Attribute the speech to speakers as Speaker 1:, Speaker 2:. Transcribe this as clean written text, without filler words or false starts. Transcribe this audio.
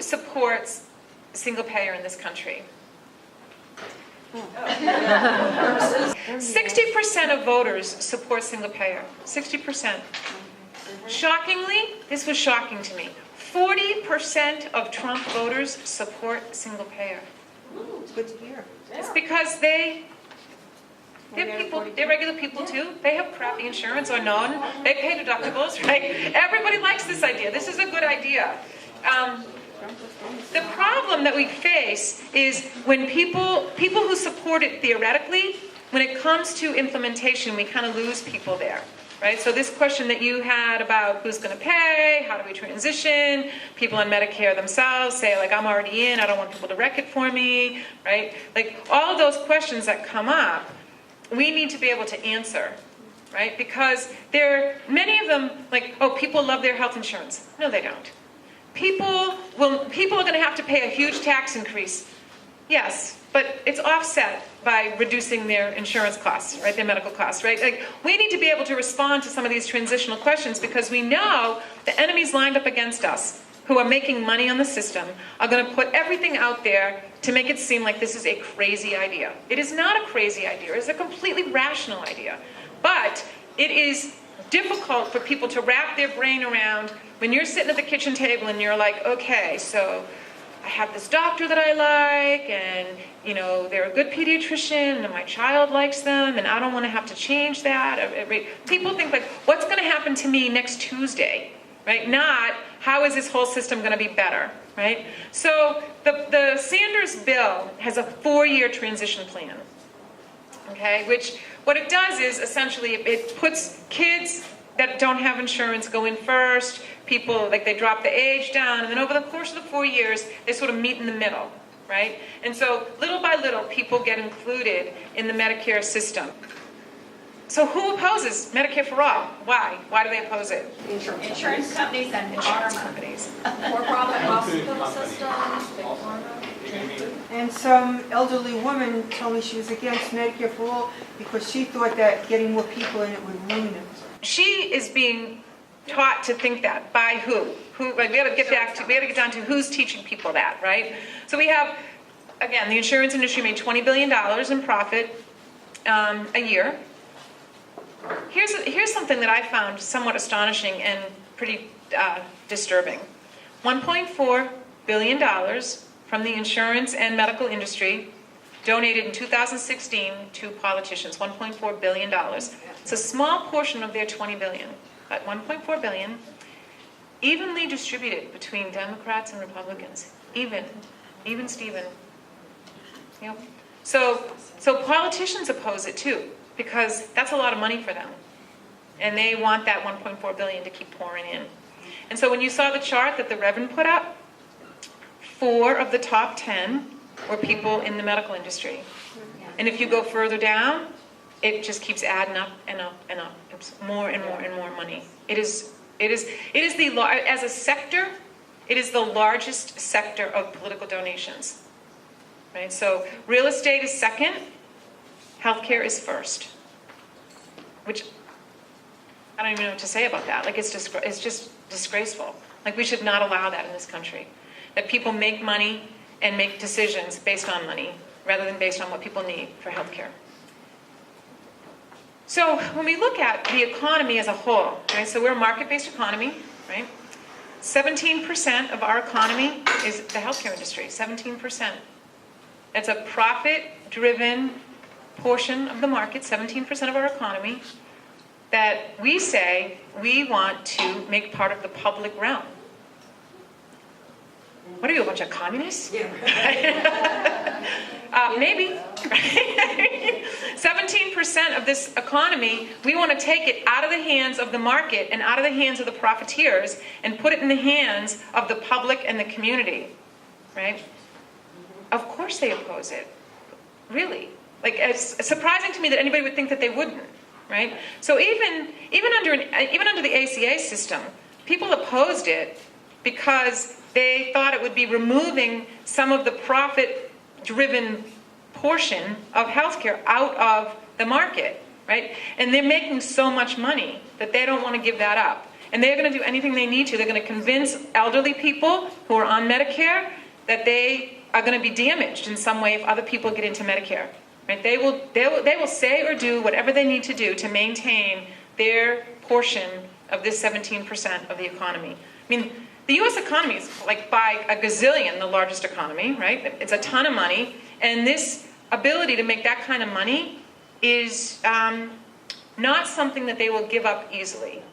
Speaker 1: supports single payer in this country? 60% of voters support single payer. 60%. Shockingly, this was shocking to me. 40% of Trump voters support single payer.
Speaker 2: It's good to hear.
Speaker 1: It's because they're people, they're regular people too. They have crappy insurance or none. They pay deductibles, right? Everybody likes this idea. This is a good idea. The problem that we face is when people who support it theoretically, when it comes to implementation, we kind of lose people there. Right? So this question that you had about who's going to pay, how do we transition, people on Medicare themselves say, like, I'm already in, I don't want people to wreck it for me, right? Like, all of those questions that come up, we need to be able to answer, right? Because many of them, like, oh, people love their health insurance. No, they don't. People are going to have to pay a huge tax increase. Yes, but it's offset by reducing their insurance costs, right? Their medical costs, right? Like, we need to be able to respond to some of these transitional questions because we know the enemies lined up against us who are making money on the system are going to put everything out there to make it seem like this is a crazy idea. It is not a crazy idea. It's a completely rational idea. But it is difficult for people to wrap their brain around when you're sitting at the kitchen table and you're like, okay, so I have this doctor that I like, and they're a good pediatrician, and my child likes them, and I don't want to have to change that. People think, like, what's going to happen to me next Tuesday, right? Not how is this whole system going to be better, right? So the Sanders bill has a 4-year transition plan, okay? Which what it does is essentially it puts kids that don't have insurance go in first. People, like, they drop the age down, and then over the course of the 4 years, they sort of meet in the middle, right? And so little by little, people get included in the Medicare system. So who opposes Medicare for all? Why? Why do they oppose it?
Speaker 3: Insurance companies and
Speaker 1: Insurance companies.
Speaker 3: for-profit hospital systems, big pharma.
Speaker 2: And some elderly woman told me she was against Medicare for all because she thought that getting more people in it would ruin it.
Speaker 1: She is being taught to think that. By who? Like, we got to get down to who's teaching people that, right? So we have, again, the insurance industry made $20 billion in profit a year. Here's something that I found somewhat astonishing and pretty disturbing. $1.4 billion from the insurance and medical industry donated in 2016 to politicians. $1.4 billion. It's a small portion of their $20 billion. But $1.4 billion, evenly distributed between Democrats and Republicans. Even Steven. Yep. So politicians oppose it too, because that's a lot of money for them. And they want that $1.4 billion to keep pouring in. And so when you saw the chart that the Reverend put up, 4 of the top 10 were people in the medical industry. And if you go further down, it just keeps adding up and up and up. It's more and more and more money. It is as a sector, it is the largest sector of political donations. Right? So real estate is second, healthcare is first. Which I don't even know what to say about that. Like, it's just disgraceful. Like, we should not allow that in this country. That people make money and make decisions based on money rather than based on what people need for healthcare. So when we look at the economy as a whole, right, so we're a market-based economy, right? 17% of our economy is the healthcare industry, 17%. It's a profit-driven portion of the market, 17% of our economy, that we say we want to make part of the public realm. What are you, a bunch of communists?
Speaker 2: Yeah.
Speaker 1: Maybe. 17% of this economy, we want to take it out of the hands of the market and out of the hands of the profiteers and put it in the hands of the public and the community, right? Of course they oppose it. Really. Like, it's surprising to me that anybody would think that they wouldn't, right? So even under the ACA system, people opposed it because they thought it would be removing some of the profit-driven portion of healthcare out of the market, right? And they're making so much money that they don't want to give that up. And they're going to do anything they need to. They're going to convince elderly people who are on Medicare that they are going to be damaged in some way if other people get into Medicare. Right? They will say or do whatever they need to do to maintain their portion of this 17% of the economy. I mean, the U.S. economy is like by a gazillion the largest economy, right? It's a ton of money, and this ability to make that kind of money is not something that they will give up easily.